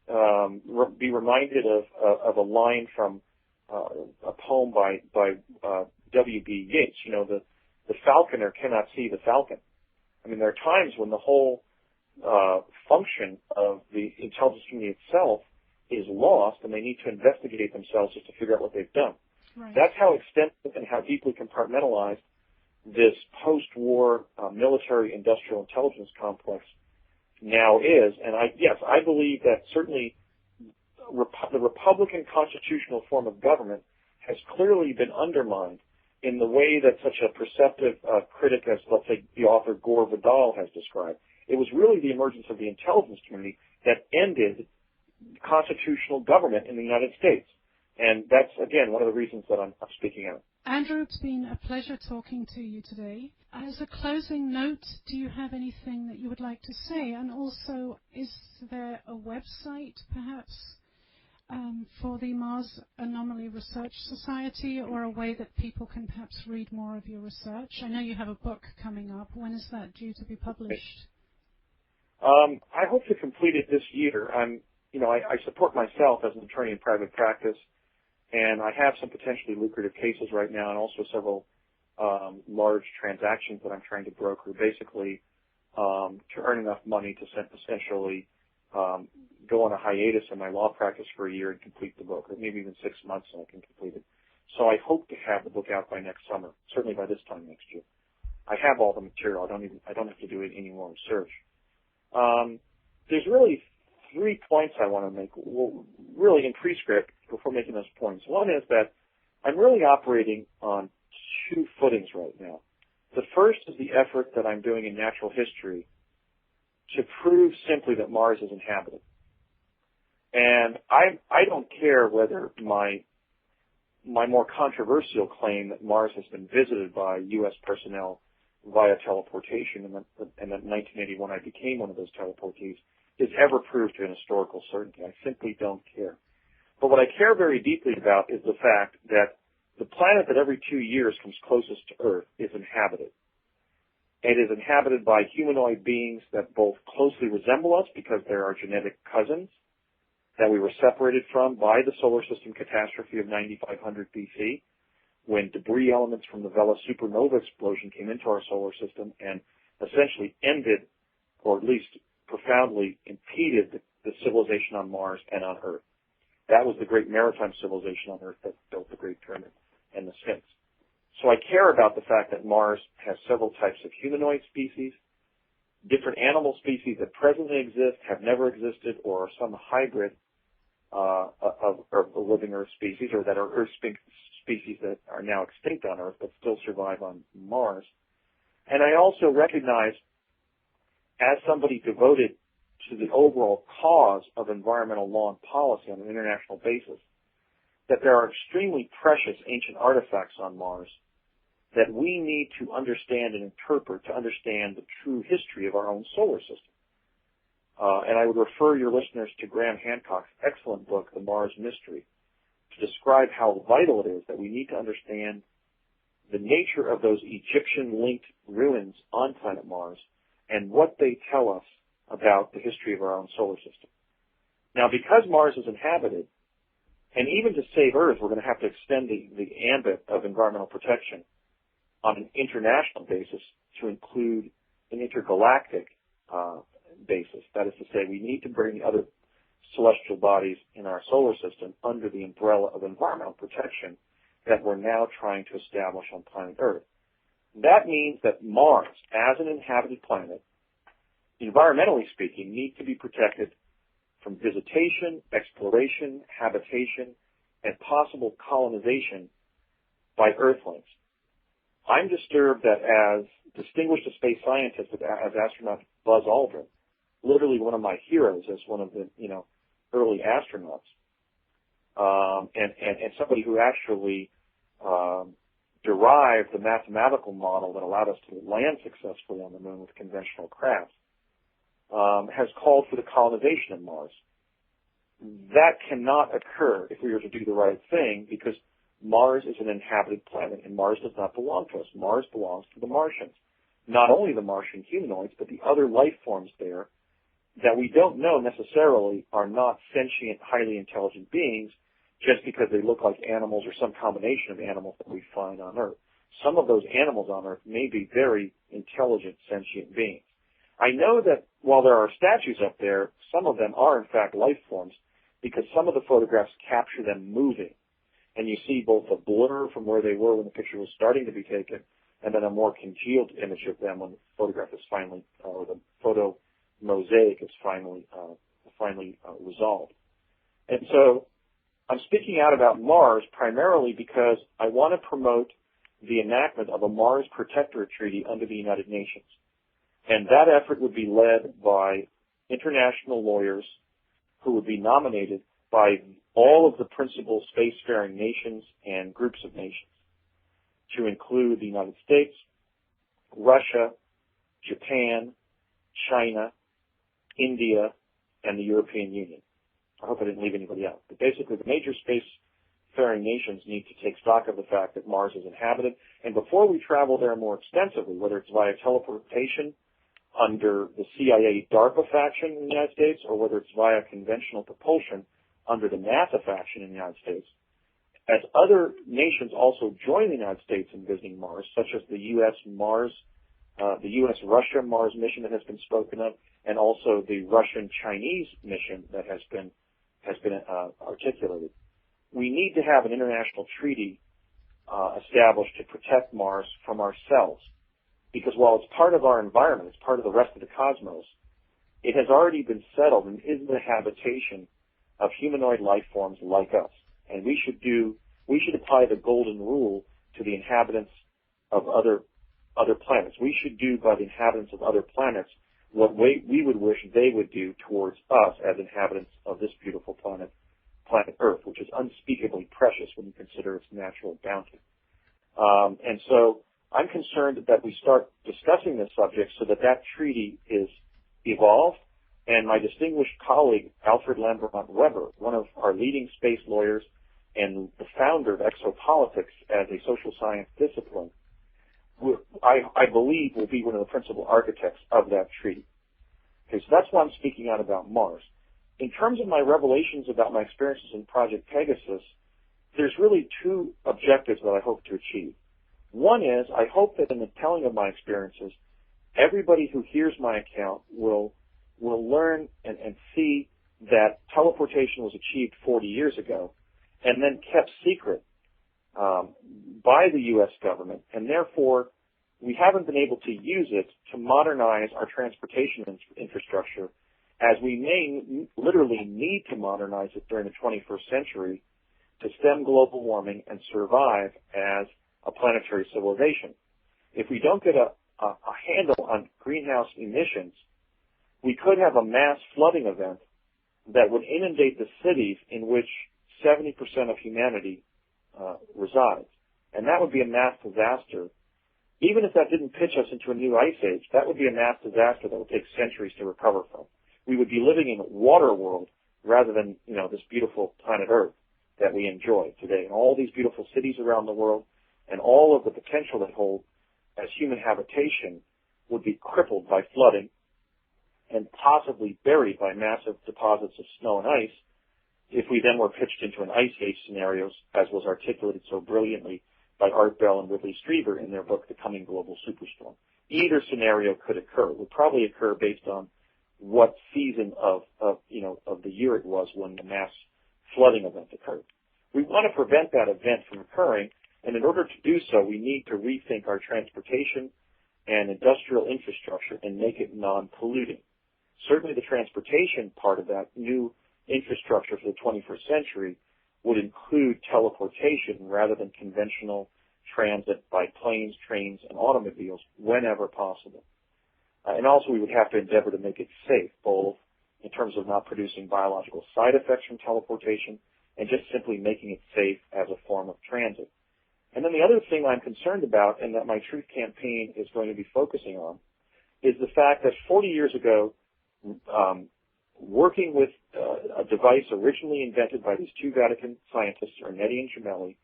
be reminded of a line from a poem by W.B. Yeats. You know, the falconer cannot see the falcon. I mean, there are times when the whole function of the intelligence community itself is lost, and they need to investigate themselves just to figure out what they've done. Right. That's how extensive and how deeply compartmentalized this post-war military-industrial intelligence complex now is. And I believe that certainly the Republican constitutional form of government has clearly been undermined in the way that such a perceptive critic as, let's say, the author Gore Vidal has described. It was really the emergence of the intelligence community that ended constitutional government in the United States. And that's, again, one of the reasons that I'm speaking out. Andrew, it's been a pleasure talking to you today. As a closing note, do you have anything that you would like to say? And also, is there a website, perhaps, for the Mars Anomaly Research Society, or a way that people can perhaps read more of your research? I know you have a book coming up. When is that due to be published? I hope to complete it this year. I support myself as an attorney in private practice, and I have some potentially lucrative cases right now, and also several large transactions that I'm trying to broker, basically to earn enough money to essentially go on a hiatus in my law practice for a year and complete the book, or maybe even 6 months and I can complete it. So I hope to have the book out by next summer, certainly by this time next year. I have all the material. I don't have to do any more research. There's really 3 points I want to make, really in prescript before making those points. One is that I'm really operating on 2 footings right now. The first is the effort that I'm doing in natural history to prove simply that Mars is inhabited. And I don't care whether my more controversial claim that Mars has been visited by U.S. personnel via teleportation, and that in 1981 I became one of those teleportees, is ever proved to an historical certainty. I simply don't care. But what I care very deeply about is the fact that the planet that every 2 years comes closest to Earth is inhabited. It is inhabited by humanoid beings that both closely resemble us because they're our genetic cousins that we were separated from by the solar system catastrophe of 9500 BC, when debris elements from the Vela supernova explosion came into our solar system and essentially ended, or at least profoundly impeded, the civilization on Mars and on Earth. That was the great maritime civilization on Earth that built the Great Pyramid and the Sphinx. So I care about the fact that Mars has several types of humanoid species, different animal species that presently exist, have never existed, or are some hybrid of the living Earth species, or that are Earth species that are now extinct on Earth but still survive on Mars. And I also recognize, as somebody devoted to the overall cause of environmental law and policy on an international basis, that there are extremely precious ancient artifacts on Mars that we need to understand and interpret to understand the true history of our own solar system. And I would refer your listeners to Graham Hancock's excellent book, The Mars Mystery, to describe how vital it is that we need to understand the nature of those Egyptian-linked ruins on planet Mars and what they tell us about the history of our own solar system. Now, because Mars is inhabited, and even to save Earth, we're going to have to extend the ambit of environmental protection on an international basis to include an intergalactic basis. That is to say, we need to bring the other celestial bodies in our solar system under the umbrella of environmental protection that we're now trying to establish on planet Earth. That means that Mars, as an inhabited planet, environmentally speaking, needs to be protected from visitation, exploration, habitation, and possible colonization by Earthlings. I'm disturbed that as distinguished a space scientist as astronaut Buzz Aldrin, literally one of my heroes as one of the early astronauts, and somebody who actually derived the mathematical model that allowed us to land successfully on the moon with conventional craft, has called for the colonization of Mars. That cannot occur if we were to do the right thing, because Mars is an inhabited planet, and Mars does not belong to us. Mars belongs to the Martians. Not only the Martian humanoids, but the other life forms there that we don't know necessarily are not sentient, highly intelligent beings just because they look like animals or some combination of animals that we find on Earth. Some of those animals on Earth may be very intelligent, sentient beings. I know that while there are statues up there, some of them are in fact life forms because some of the photographs capture them moving. And you see both a blur from where they were when the picture was starting to be taken and then a more congealed image of them when the photograph is finally, or the photo mosaic is finally resolved. And so I'm speaking out about Mars primarily because I want to promote the enactment of a Mars Protectorate Treaty under the United Nations. And that effort would be led by international lawyers who would be nominated by all of the principal spacefaring nations and groups of nations, to include the United States, Russia, Japan, China, India, and the European Union. I hope I didn't leave anybody out. But basically, the major spacefaring nations need to take stock of the fact that Mars is inhabited. And before we travel there more extensively, whether it's via teleportation under the CIA DARPA faction in the United States or whether it's via conventional propulsion under the NASA faction in the United States, as other nations also join the United States in visiting Mars, such as the U.S.-Russia Mars mission that has been spoken of, and also the Russian-Chinese mission that has been articulated. We need to have an international treaty established to protect Mars from ourselves, because while it's part of our environment, it's part of the rest of the cosmos, it has already been settled and is the habitation of humanoid life forms like us. And we should apply the golden rule to the inhabitants of other planets. We should do by the inhabitants of other planets what we would wish they would do towards us as inhabitants of this beautiful planet Earth, which is unspeakably precious when you consider its natural bounty. And so I'm concerned that we start discussing this subject so that treaty is evolved. And my distinguished colleague, Alfred Lambrot Weber, one of our leading space lawyers and the founder of exopolitics as a social science discipline, I believe will be one of the principal architects of that treaty. Okay, so that's why I'm speaking out about Mars. In terms of my revelations about my experiences in Project Pegasus, there's really two objectives that I hope to achieve. One is I hope that in the telling of my experiences, everybody who hears my account will learn and see that teleportation was achieved 40 years ago and then kept secret by the U.S. government, and therefore we haven't been able to use it to modernize our transportation infrastructure as we may literally need to modernize it during the 21st century to stem global warming and survive as a planetary civilization. If we don't get a handle on greenhouse emissions, we could have a mass flooding event that would inundate the cities in which 70% of humanity resides. And that would be a mass disaster. Even if that didn't pitch us into a new ice age, that would be a mass disaster that would take centuries to recover from. We would be living in a water world rather than, this beautiful planet Earth that we enjoy today. And all these beautiful cities around the world and all of the potential they hold as human habitation would be crippled by flooding and possibly buried by massive deposits of snow and ice if we then were pitched into an ice age scenarios, as was articulated so brilliantly by Art Bell and Ridley Strieber in their book, The Coming Global Superstorm. Either scenario could occur. It would probably occur based on what season of the year it was when the mass flooding event occurred. We want to prevent that event from occurring, and in order to do so, we need to rethink our transportation and industrial infrastructure and make it non-polluting. Certainly the transportation part of that new infrastructure for the 21st century would include teleportation rather than conventional transit by planes, trains, and automobiles whenever possible. And also we would have to endeavor to make it safe, both in terms of not producing biological side effects from teleportation and just simply making it safe as a form of transit. And then the other thing I'm concerned about and that my Truth campaign is going to be focusing on is the fact that 40 years ago, working with a device originally invented by these two Vatican scientists, Ernetti and Gemelli,